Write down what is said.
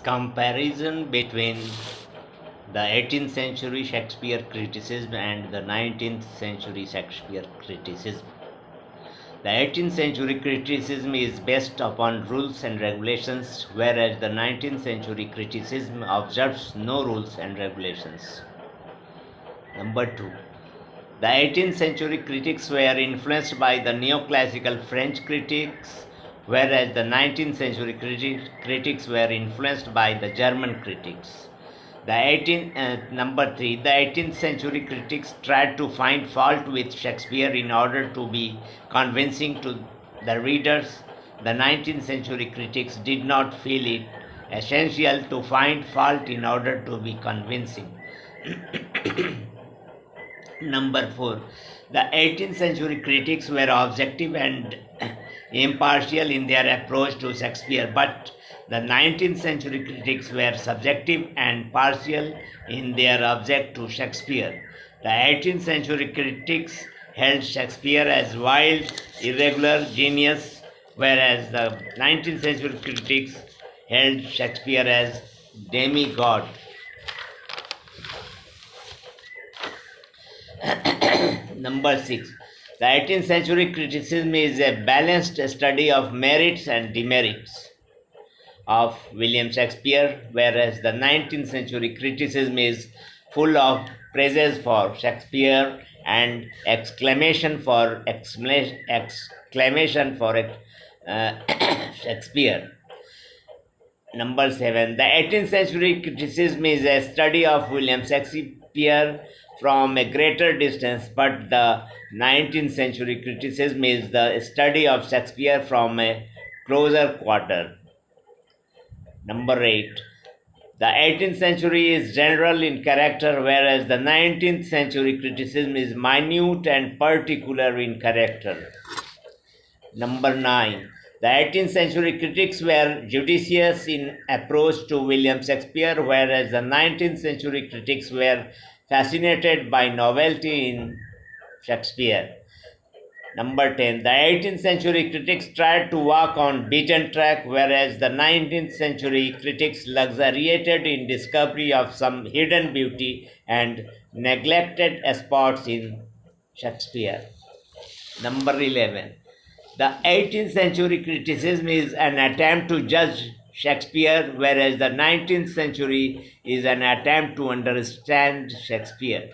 Comparison between the 18th century Shakespeare criticism and the 19th century Shakespeare criticism. The 18th century criticism is based upon rules and regulations, whereas the 19th century criticism observes no rules and regulations. Number 2. The 18th century critics were influenced by the neoclassical French critics, whereas the 19th century critics were influenced by the German critics. Number 3. The 18th century critics tried to find fault with Shakespeare in order to be convincing to the readers. The 19th century critics did not feel it essential to find fault in order to be convincing. Number 4. The 18th century critics were objective and impartial in their approach to Shakespeare, but the 19th century critics were subjective and partial in their object to Shakespeare. The 18th century critics held Shakespeare as wild, irregular genius, whereas the 19th century critics held Shakespeare as demigod. Number 6. The 18th century criticism is a balanced study of merits and demerits of William Shakespeare, whereas the 19th century criticism is full of praises for Shakespeare and exclamation for Shakespeare. Number 7. The 18th century criticism is a study of William Shakespeare from a greater distance, but the 19th century criticism is the study of Shakespeare from a closer quarter. Number 8. The 18th century is general in character, whereas the 19th century criticism is minute and particular in character. Number 9. The 18th century critics were judicious in approach to William Shakespeare, whereas the 19th century critics were fascinated by novelty in Shakespeare. Number 10. The 18th century critics tried to walk on beaten track, whereas the 19th century critics luxuriated in discovery of some hidden beauty and neglected spots in Shakespeare. Number 11. The 18th century criticism is an attempt to judge Shakespeare, whereas the 19th century is an attempt to understand Shakespeare.